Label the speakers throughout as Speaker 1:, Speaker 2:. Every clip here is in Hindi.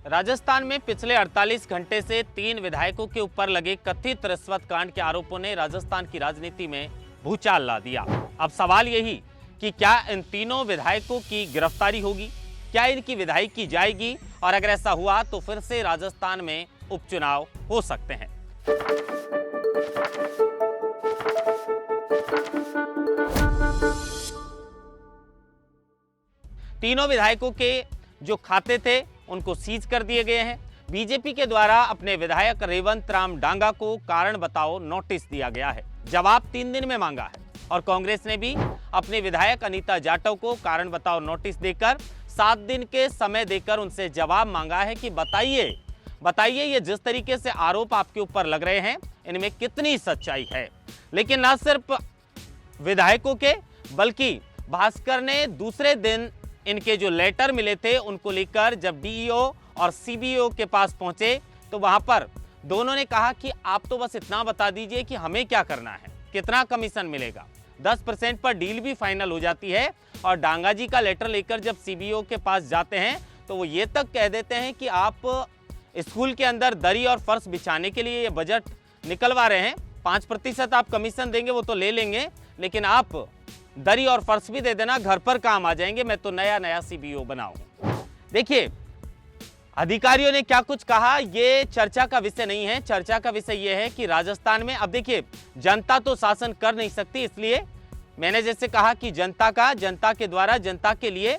Speaker 1: राजस्थान में पिछले 48 घंटे से 3 विधायकों के ऊपर लगे कथित रिश्वत कांड के आरोपों ने राजस्थान की राजनीति में भूचाल ला दिया। अब सवाल यही कि क्या इन तीनों विधायकों की गिरफ्तारी होगी, क्या इनकी विधाई की जाएगी, और अगर ऐसा हुआ तो फिर से राजस्थान में उपचुनाव हो सकते हैं। तीनों विधायकों के जो खाते थे उनको सीज कर दिए गए हैं। बीजेपी के द्वारा अपने विधायक रेवंत राम डांगा को कारण बताओ नोटिस दिया गया है। जवाब 3 दिन में मांगा है और कांग्रेस ने भी अपने विधायक अनीता जाटव को कारण बताओ नोटिस देकर 7 दिन के समय देकर उनसे जवाब मांगा है कि बताइए ये जिस तरीके से आरोप आपके ऊपर लग रहे हैं इनमें कितनी सच्चाई है। लेकिन ना सिर्फ विधायकों के बल्कि भास्कर ने दूसरे दिन इनके जो लेटर मिले थे उनको लेकर जब डीईओ और सीबीओ के पास पहुंचे तो वहां पर दोनों ने कहा कि आप तो बस इतना बता दीजिए कि हमें क्या करना है, कितना कमीशन मिलेगा। 10% पर डील भी फाइनल हो जाती है। और डांगा जी का लेटर लेकर जब सीबीओ के पास जाते हैं तो वो ये तक कह देते हैं कि आप स्कूल के अंदर दरी और फर्श बिछाने के लिए ये बजट निकलवा रहे हैं, 5% आप कमीशन देंगे वो तो ले लेंगे, लेकिन आप दरी और फर्श भी दे देना, घर पर काम आ जाएंगे, मैं तो नया सीबीओ बनाऊंगा। देखिए अधिकारियों ने क्या कुछ कहा ये चर्चा का विषय नहीं है। चर्चा का विषय यह है कि राजस्थान में अब देखिए जनता तो शासन कर नहीं सकती, इसलिए मैंने जैसे कहा कि जनता के द्वारा जनता के लिए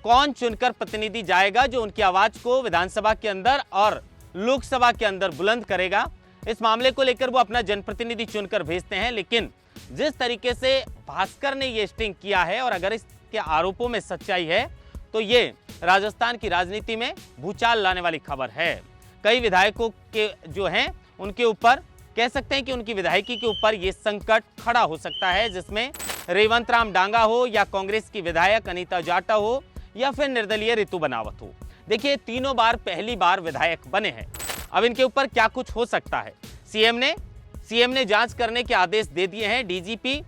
Speaker 1: कौन चुनकर प्रतिनिधि जाएगा जो उनकी आवाज को विधानसभा के अंदर और लोकसभा के अंदर बुलंद करेगा। इस मामले को लेकर वो अपना जनप्रतिनिधि चुनकर भेजते हैं। लेकिन जिस तरीके से भास्कर ने ये स्टिंग किया है और अगर इसके आरोपों में सच्चाई है तो ये राजस्थान की राजनीति में भूचाल लाने वाली खबर है। कई विधायकों के जो हैं उनके ऊपर कह सकते हैं कि उनकी विधायकी के ऊपर ये संकट खड़ा हो सकता है, जिसमें रेवंत राम डांगा हो या कांग्रेस की विधायक अनीता जाटव हो या फिर निर्दलीय ऋतु बनावत हो। देखिए तीनों बार पहली बार विधायक बने हैं। अब इनके ऊपर क्या कुछ हो सकता है। सीएम ने जांच करने के आदेश दे दिए हैं डीजीपी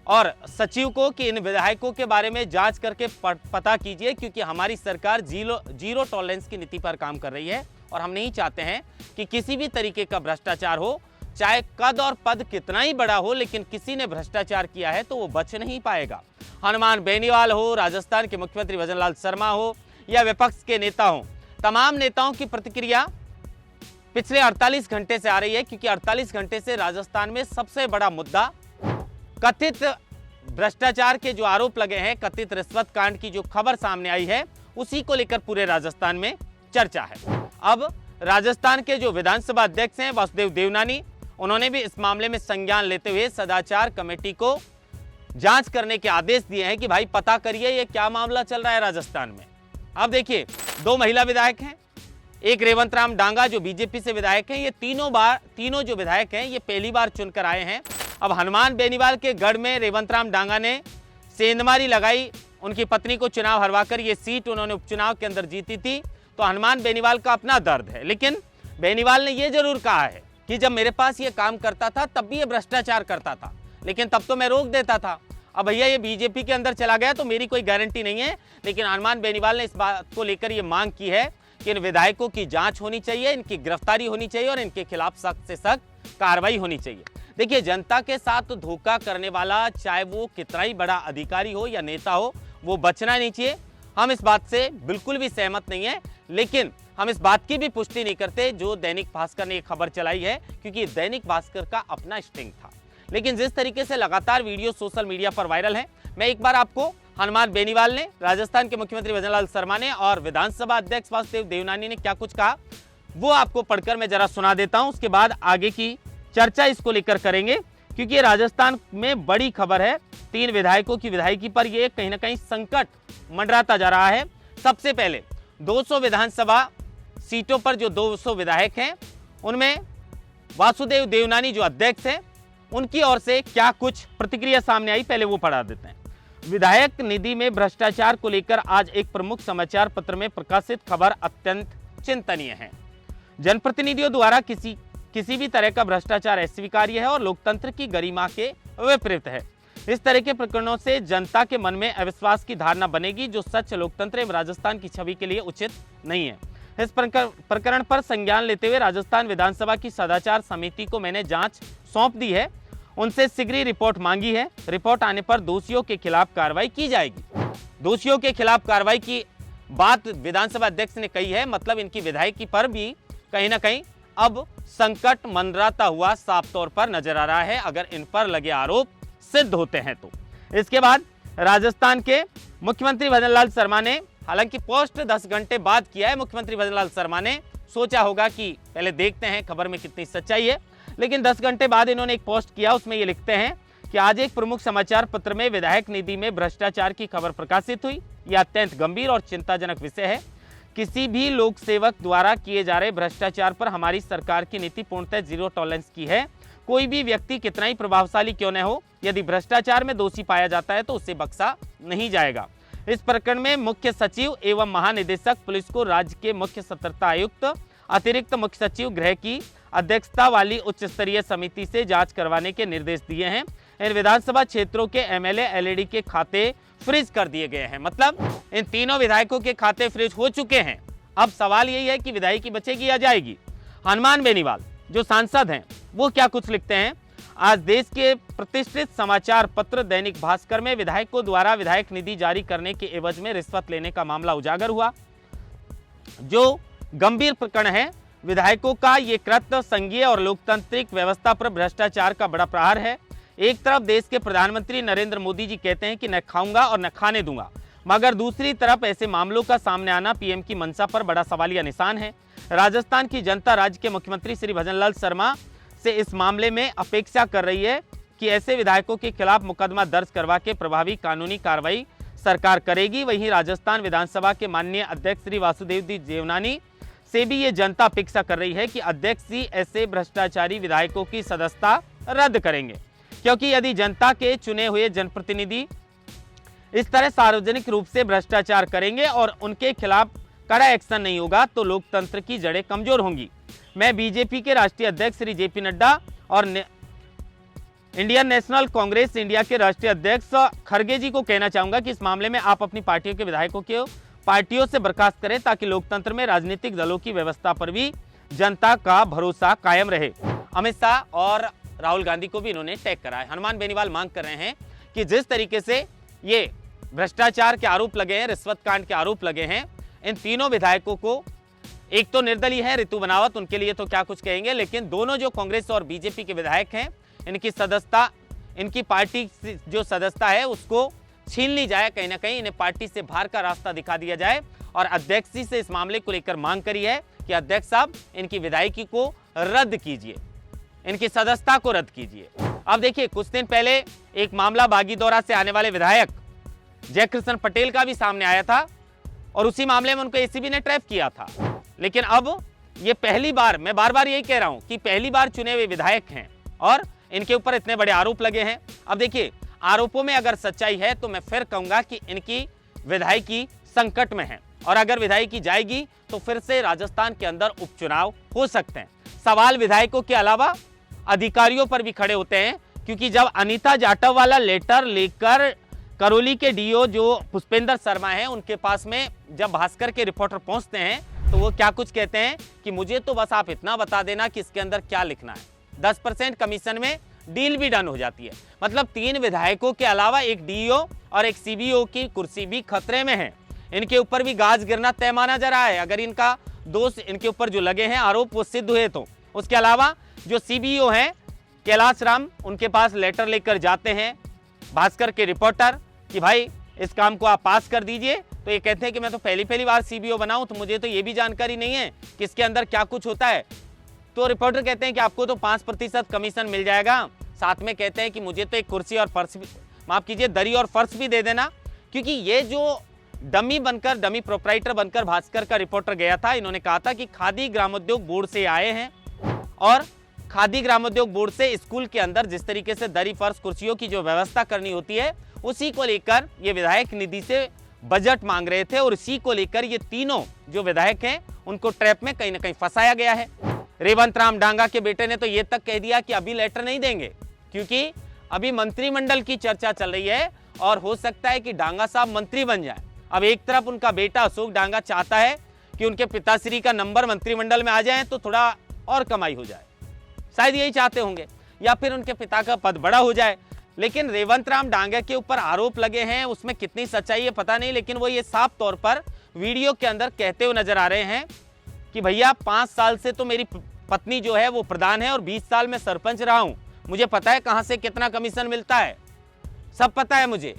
Speaker 1: और सचिव को कि इन विधायकों के बारे में जांच करके पता कीजिए, क्योंकि हमारी सरकार जीरो टॉलरेंस की नीति पर काम कर रही है और हम नहीं चाहते हैं कि किसी भी तरीके का भ्रष्टाचार हो, चाहे कद और पद कितना ही बड़ा हो, लेकिन किसी ने भ्रष्टाचार किया है तो वो बच नहीं पाएगा। हनुमान बेनीवाल हो, राजस्थान के मुख्यमंत्री भजनलाल शर्मा हो या विपक्ष के नेता हो, तमाम नेताओं की प्रतिक्रिया पिछले 48 घंटे से आ रही है, क्योंकि 48 घंटे से राजस्थान में सबसे बड़ा मुद्दा कथित भ्रष्टाचार के जो आरोप लगे हैं, कथित रिश्वत कांड की जो खबर सामने आई है उसी को लेकर पूरे राजस्थान में चर्चा है। अब राजस्थान के जो विधानसभा अध्यक्ष हैं वासुदेव देवनानी, उन्होंने भी इस मामले में संज्ञान लेते हुए सदाचार कमेटी को जांच करने के आदेश दिए हैं कि भाई पता करिए ये क्या मामला चल रहा है राजस्थान में। अब देखिए 2 महिला विधायक हैं, एक रेवंत राम डांगा जो बीजेपी से विधायक हैं। ये तीनों जो विधायक हैं ये पहली बार चुनकर आए हैं। अब हनुमान बेनीवाल के गढ़ में रेवंत राम डांगा ने सेंधमारी लगाई, उनकी पत्नी को चुनाव हरवाकर ये सीट उन्होंने उपचुनाव के अंदर जीती थी। तो हनुमान बेनीवाल का अपना दर्द है, लेकिन बेनीवाल ने ये जरूर कहा है कि जब मेरे पास ये काम करता था तब भी ये भ्रष्टाचार करता था, लेकिन तब तो मैं रोक देता था। अब भैया ये बीजेपी के अंदर चला गया तो मेरी कोई गारंटी नहीं है, लेकिन हनुमान बेनीवाल ने इस बात को लेकर ये मांग की है कि इन विधायकों की जांच होनी चाहिए, इनकी गिरफ्तारी होनी चाहिए और इनके खिलाफ सख्त से सख्त कार्रवाई होनी चाहिए। देखिए जनता के साथ धोखा करने वाला चाहे वो कितना ही बड़ा अधिकारी हो या नेता हो, वो बचना नहीं चाहिए। हम इस बात से बिल्कुल भी सहमत नहीं है, लेकिन हम इस बात की भी पुष्टि नहीं करते जो दैनिक भास्कर ने ये खबर चलाई है, क्योंकि दैनिक भास्कर का अपना स्टिंग था। लेकिन जिस तरीके से लगातार वीडियो सोशल मीडिया पर वायरल है, मैं एक बार आपको हनुमान बेनीवाल ने, राजस्थान के मुख्यमंत्री भजनलाल शर्मा ने और विधानसभा अध्यक्ष वासुदेव देवनानी ने क्या कुछ कहा वो आपको पढ़कर मैं जरा सुना देता हूं। उसके बाद आगे की चर्चा इसको लेकर करेंगे, क्योंकि राजस्थान में बड़ी खबर है। 3 विधायकों की विधायकी पर ये कहीं ना कहीं संकट मंडराता जा रहा है। सबसे पहले 200 विधानसभा सीटों पर जो 200 विधायक हैं उनमें वासुदेव देवनानी जो अध्यक्ष हैं उनकी ओर से क्या कुछ प्रतिक्रिया सामने आई, पहले वो पढ़ा देते हैं। विधायक निधि में भ्रष्टाचार को लेकर आज एक प्रमुख समाचार पत्र में प्रकाशित खबर अत्यंत चिंतनीय है। जनप्रतिनिधियों द्वारा किसी भी तरह का भ्रष्टाचार अस्वीकार्य है और लोकतंत्र की गरिमा के विपरीत है। इस तरह के प्रकरणों से जनता के मन में अविश्वास की धारणा बनेगी, जो सच लोकतंत्र एवं राजस्थान की छवि के लिए उचित नहीं है। इस प्रकरण पर संज्ञान लेते हुए राजस्थान विधानसभा की सदाचार समिति को मैंने जांच सौंप दी है, उनसे शीघ्र रिपोर्ट मांगी है। रिपोर्ट आने पर दोषियों के खिलाफ कार्रवाई की जाएगी। दोषियों के खिलाफ कार्रवाई की बात विधानसभा अध्यक्ष ने कही है, मतलब इनकी विधायकी पर भी कहीं ना कहीं अब संकट मंडराता हुआ साफ तौर पर नजर आ रहा है, अगर इन पर लगे आरोप सिद्ध होते हैं तो। इसके बाद राजस्थान के मुख्यमंत्री भजनलाल शर्मा ने, हालांकि पोस्ट 10 घंटे बाद किया है, मुख्यमंत्री भजनलाल शर्मा ने सोचा होगा कि पहले देखते हैं खबर में कितनी सच्चाई है, लेकिन 10 घंटे बाद इन्होंने एक पोस्ट किया। उसमें ये लिखते हैं कि आज एक प्रमुख समाचार पत्र में विधायक निधि में भ्रष्टाचार की खबर प्रकाशित हुई। यह अत्यंत गंभीर और चिंताजनक विषय है। किसी भी लोक सेवक द्वारा किए जा रहे भ्रष्टाचार पर हमारी सरकार की नीति पूर्णतः जीरो टॉलरेंस की है। कोई भी व्यक्ति कितना ही प्रभावशाली क्यों न हो, यदि भ्रष्टाचार में दोषी पाया जाता है तो उसे बख्शा नहीं जाएगा। इस प्रकरण में मुख्य सचिव एवं महानिदेशक पुलिस को राज्य के मुख्य सतर्कता आयुक्त, अतिरिक्त मुख्य सचिव गृह की अध्यक्षता वाली उच्च स्तरीय समिति से जांच करवाने के निर्देश दिए हैं। इन विधानसभा क्षेत्रों के एमएलए एलईडी के खाते फ्रीज कर दिए गए हैं, मतलब इन तीनों विधायकों के खाते फ्रीज हो चुके हैं। अब सवाल यही है कि विधायकी बचेगी या जाएगी। हनुमान बेनीवाल जो सांसद हैं वो क्या कुछ लिखते हैं। आज देश के प्रतिष्ठित समाचार पत्र दैनिक भास्कर में विधायकों द्वारा विधायक निधि जारी करने के एवज में रिश्वत लेने का मामला उजागर हुआ, जो गंभीर प्रकरण है। विधायकों का ये कृत्य संघीय और लोकतांत्रिक व्यवस्था पर भ्रष्टाचार का बड़ा प्रहार है। एक तरफ देश के प्रधानमंत्री नरेंद्र मोदी जी कहते हैं कि न खाऊंगा और न खाने दूंगा, मगर दूसरी तरफ ऐसे मामलों का सामने आना पीएम की मंशा पर बड़ा सवालिया निशान है। राजस्थान की जनता राज्य के मुख्यमंत्री श्री भजनलाल शर्मा से इस मामले में अपेक्षा कर रही है कि ऐसे विधायकों के खिलाफ मुकदमा दर्ज करवा के प्रभावी कानूनी कार्रवाई सरकार करेगी। वहीं राजस्थान विधानसभा के माननीय अध्यक्ष श्री वासुदेव जी देवनानी से भी ये जनता अपेक्षा कर रही है कि अध्यक्ष जी ऐसे भ्रष्टाचारी विधायकों की सदस्यता रद्द करेंगे, क्योंकि यदि जनता के चुने हुए जनप्रतिनिधि इस तरह सार्वजनिक रूप से भ्रष्टाचार करेंगे और उनके खिलाफ कड़ा एक्शन नहीं होगा तो लोकतंत्र की जड़ें कमजोर होंगी। मैं बीजेपी के राष्ट्रीय अध्यक्ष श्री जेपी नड्डा और इंडियन नेशनल कांग्रेस इंडिया के राष्ट्रीय अध्यक्ष खड़गे जी को कहना चाहूंगा कि इस मामले में आप अपनी पार्टियों के विधायकों को पार्टियों से बर्खास्त करें, ताकि लोकतंत्र में राजनीतिक दलों की व्यवस्था पर भी जनता का भरोसा कायम रहे। अमित शाह और राहुल गांधी को भी इन्होंने टैग करा है। हनुमान बेनीवाल मांग कर रहे हैं कि जिस तरीके से ये भ्रष्टाचार के आरोप लगे हैं, रिश्वत कांड के आरोप लगे हैं, इन तीनों विधायकों को, एक तो निर्दलीय है ऋतु बनावत, उनके लिए तो क्या कुछ कहेंगे, लेकिन दोनों जो कांग्रेस और बीजेपी के विधायक हैं, इनकी सदस्यता, इनकी पार्टी जो सदस्यता है उसको छीन ली जाए, कहीं ना कहीं इन्हें पार्टी से बाहर का रास्ता दिखा दिया जाए। और अध्यक्ष जी से इस मामले को लेकर मांग करी है कि अध्यक्ष साहब इनकी विधायकी को रद्द कीजिए, इनकी सदस्यता को रद्द कीजिए। अब देखिए, कुछ दिन पहले एक मामला बागीदौरा से आने वाले विधायक जयकृष्ण पटेल का भी सामने आया था और उसी मामले में उनको एसीबी ने ट्रैप किया था। लेकिन अब ये पहली बार, मैं बार बार यही कह रहा हूं कि पहली बार चुने हुए विधायक हैं और इनके ऊपर इतने बड़े आरोप लगे हैं। अब देखिए, आरोपों में अगर सच्चाई है तो मैं फिर कहूंगा कि इनकी विधायकी संकट में है, और अगर विधायकी जाएगी तो फिर से राजस्थान के अंदर उपचुनाव हो सकते हैं। सवाल विधायकों के अलावा अधिकारियों पर भी खड़े होते हैं, क्योंकि जब अनीता जाटव वाला लेटर लेकर करौली के डीओ जो पुष्पेंद्र शर्मा हैं उनके पास में जब भास्कर के रिपोर्टर पहुंचते हैं तो वो क्या कुछ कहते हैं कि मुझे तो बस आप इतना बता देना कि इसके अंदर क्या लिखना है। 10% कमीशन में डील भी डन हो जाती है। मतलब 3 विधायकों के अलावा एक डीओ और एक सीबीओ की कुर्सी भी खतरे में है। इनके ऊपर भी गाज गिरना तय माना जा रहा है, अगर इनका दोष, इनके ऊपर जो लगे हैं आरोप वो सिद्ध हुए तो। उसके अलावा जो सीबीओ हैं कैलाश राम, उनके पास लेटर लेकर जाते हैं भास्कर के रिपोर्टर कि भाई इस काम को आप पास कर दीजिए, तो ये कहते हैं कि मैं तो पहली बार सीबीओ बनाऊं, तो मुझे तो ये भी जानकारी नहीं है कि इसके अंदर क्या कुछ होता है। तो रिपोर्टर कहते हैं कि आपको तो 5% कमीशन मिल जाएगा। साथ में कहते हैं कि मुझे तो एक कुर्सी और फर्श भी, माफ कीजिए, दरी और फर्श भी दे देना, क्योंकि ये जो डमी प्रोपराइटर बनकर भास्कर का रिपोर्टर गया था, इन्होंने कहा था कि खादी ग्रामोद्योग बोर्ड से आए हैं और खादी ग्रामोद्योग बोर्ड से स्कूल के अंदर जिस तरीके से दरी फर्श कुर्सियों की जो व्यवस्था करनी होती है उसी को लेकर ये विधायक निधि से बजट मांग रहे थे, और इसी को लेकर ये तीनों जो विधायक हैं उनको ट्रैप में कहीं ना कहीं फंसाया गया है। रेवंत राम डांगा के बेटे ने तो ये तक कह दिया कि अभी लेटर नहीं देंगे, क्योंकि अभी मंत्रिमंडल की चर्चा चल रही है और हो सकता है कि डांगा साहब मंत्री बन जाए। अब एक तरफ उनका बेटा अशोक डांगा चाहता है कि उनके पिताश्री का नंबर मंत्रिमंडल में आ जाए तो थोड़ा और कमाई हो जाए, शायद यही चाहते होंगे, या फिर उनके पिता का पद बड़ा हो जाए। लेकिन रेवंत राम डांगा के ऊपर आरोप लगे हैं, उसमें कितनी सच्चाई है पता नहीं, लेकिन वो ये साफ तौर पर वीडियो के अंदर कहते हुए नजर आ रहे हैं कि भैया 5 साल से तो मेरी पत्नी जो है वो प्रधान है और 20 साल में सरपंच रहा हूं, मुझे पता है कहां से कितना कमीशन मिलता है, सब पता है मुझे।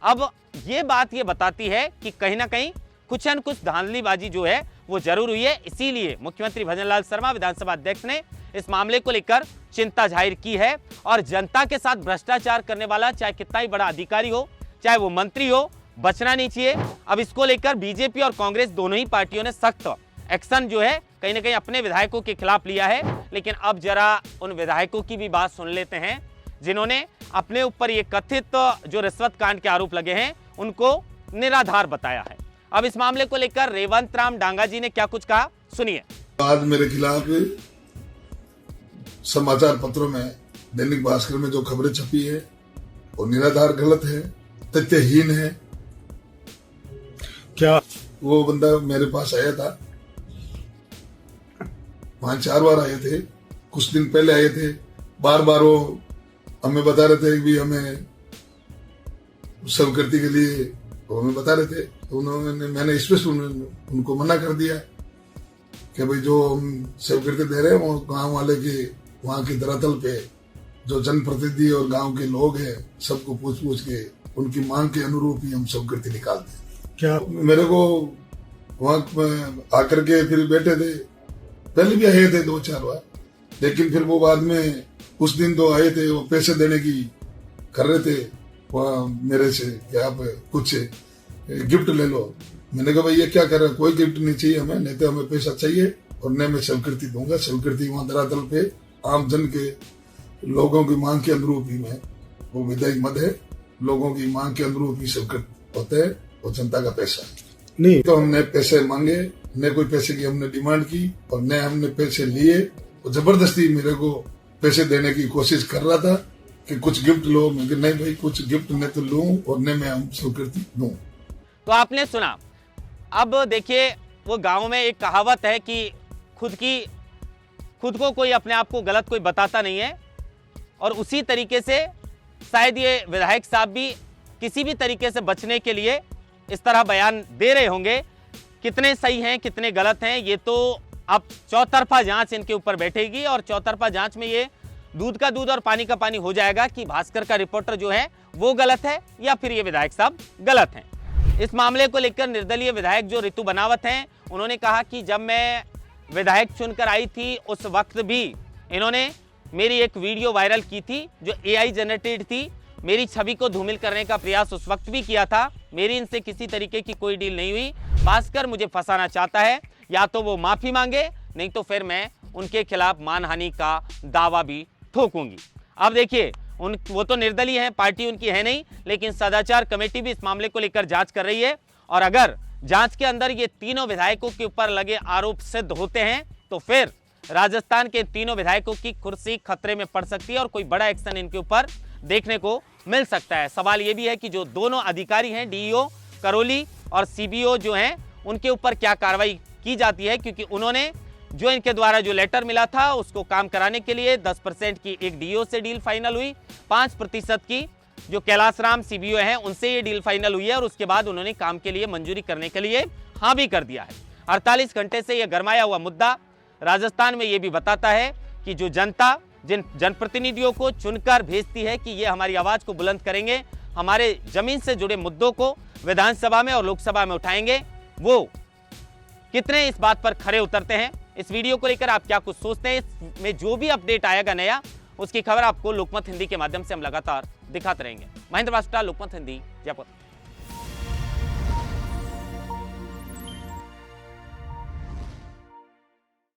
Speaker 1: अब ये बात ये बताती है कि कहीं ना कहीं कुछ न कुछ धांधलीबाजी जो है वो जरूर हुई है। इसीलिए मुख्यमंत्री भजनलाल शर्मा विधानसभा अध्यक्ष ने इस मामले को लेकर चिंता जाहिर की है और जनता के साथ भ्रष्टाचार करने वाला चाहे कितना ही बड़ा अधिकारी हो, चाहे वो मंत्री हो, बचना नहीं चाहिए। अब इसको लेकर बीजेपी और कांग्रेस दोनों ही पार्टियों ने सख्त एक्शन जो है कहीं ना कहीं अपने विधायकों के खिलाफ लिया है। लेकिन अब जरा उन विधायकों की भी बात सुन लेते हैं जिन्होंने अपने ऊपर ये कथित जो रिश्वत कांड के आरोप लगे हैं उनको निराधार बताया है। अब इस मामले को लेकर रेवंत राम डांगा जी ने क्या कुछ कहा, सुनिए।
Speaker 2: आज मेरे खिलाफ समाचार पत्रों में, दैनिक भास्कर में जो खबरें छपी है वो निराधार, गलत है, तथ्यहीन है।
Speaker 3: क्या
Speaker 2: वो बंदा मेरे पास आया था, 5-4 बार आए थे, कुछ दिन पहले आए थे, बार बार वो हमें बता रहे थे कि हमें स्वीकृति के लिए वो हमें बता रहे थे। तो मैंने स्पेशल उनको मना कर दिया कि भाई जो हम स्वीकृति दे रहे हैं वो गांव वाले की, वहां की धरातल पे जो जनप्रतिनिधि और गांव के लोग हैं सबको पूछ के उनकी मांग के अनुरूप ही हम स्वीकृति निकालते हैं।
Speaker 3: क्या
Speaker 2: मेरे को वहां आकर के फिर बैठे थे, पहले भी आए थे 2-4 बार, लेकिन फिर वो बाद में उस दिन तो आए थे, वो पैसे देने की कर रहे थे वहाँ मेरे से कि आप कुछ गिफ्ट ले लो। मैंने कहा भाई ये क्या कर रहा है, कोई गिफ्ट नहीं चाहिए हमें, नहीं तो हमें पैसा चाहिए और नहीं मैं स्वीकृति दूंगा। स्वीकृति वहाँ धरातल पे आम जन के लोगों की मांग के अनुरूप ही मैं, वो विधायक मद है, लोगों की मांग के अनुरूप ही स्वीकृत होते है और जनता का पैसा
Speaker 3: नहीं।
Speaker 2: तो हमने पैसे मांगे, न कोई पैसे की हमने डिमांड की और न हमने पैसे लिए। और जबरदस्ती मेरे को पैसे देने की कोशिश कर रहा था कि कुछ गिफ्ट लो। मैं नहीं भाई, कुछ गिफ्ट न तो लूं और न मैं स्वीकृति दूं।
Speaker 1: तो आपने सुना। अब देखिए, वो गांव में एक कहावत है कि खुद को कोई अपने आप को गलत कोई बताता नहीं है, और उसी तरीके से शायद ये विधायक साहब भी किसी भी तरीके से बचने के लिए इस तरह बयान दे रहे होंगे। कितने सही हैं कितने गलत हैं ये तो अब चौतरफा जांच इनके ऊपर बैठेगी, और चौतरफा जांच में ये दूध का दूध और पानी का पानी हो जाएगा कि भास्कर का रिपोर्टर जो है वो गलत है या फिर ये विधायक साहब गलत हैं। इस मामले को लेकर निर्दलीय विधायक जो ऋतु बनावत हैं, उन्होंने कहा कि जब मैं विधायक चुनकर आई थी उस वक्त भी इन्होंने मेरी एक वीडियो वायरल की थी जो AI जनरेटेड थी, मेरी छवि को धूमिल करने का प्रयास उस वक्त भी किया था। मेरी इनसे किसी तरीके की कोई डील नहीं हुई। भास्कर मुझे फंसाना चाहता है, या तो वो माफी मांगे, नहीं तो फिर मैं उनके खिलाफ मानहानि का दावा भी ठोकूंगी। अब देखिए, वो तो निर्दलीय हैं, पार्टी उनकी है नहीं, लेकिन सदाचार कमेटी भी इस मामले को लेकर जांच कर रही है। और अगर जांच के अंदर ये तीनों विधायकों के ऊपर लगे आरोप सिद्ध होते हैं तो फिर राजस्थान के तीनों विधायकों की कुर्सी खतरे में पड़ सकती है और कोई बड़ा एक्शन इनके ऊपर देखने को मिल सकता है। सवाल ये भी है कि जो दोनों अधिकारी हैं, DEO करौली और CBO जो हैं, उनके ऊपर क्या कार्रवाई की जाती है, क्योंकि उन्होंने जो इनके द्वारा जो लेटर मिला था उसको काम कराने के लिए 10% की एक DEO से डील फाइनल हुई, 5% की जो कैलाश राम CBO हैं उनसे ये डील फाइनल हुई है, और उसके बाद उन्होंने काम के लिए मंजूरी करने के लिए हाँ भी कर दिया है। 48 घंटे से यह गरमाया हुआ मुद्दा राजस्थान में ये भी बताता है कि जो जनता जिन जनप्रतिनिधियों को चुनकर भेजती है कि ये हमारी आवाज को बुलंद करेंगे, हमारे जमीन से जुड़े मुद्दों को विधानसभा में और लोकसभा में उठाएंगे, वो कितने इस बात पर खरे उतरते हैं। इस वीडियो को लेकर आप क्या कुछ सोचते हैं? इसमें जो भी अपडेट आएगा नया, उसकी खबर आपको लोकमत हिंदी के माध्यम से हम लगातार दिखाते रहेंगे। महेंद्र वास्ता, लोकमत हिंदी, जयपुर।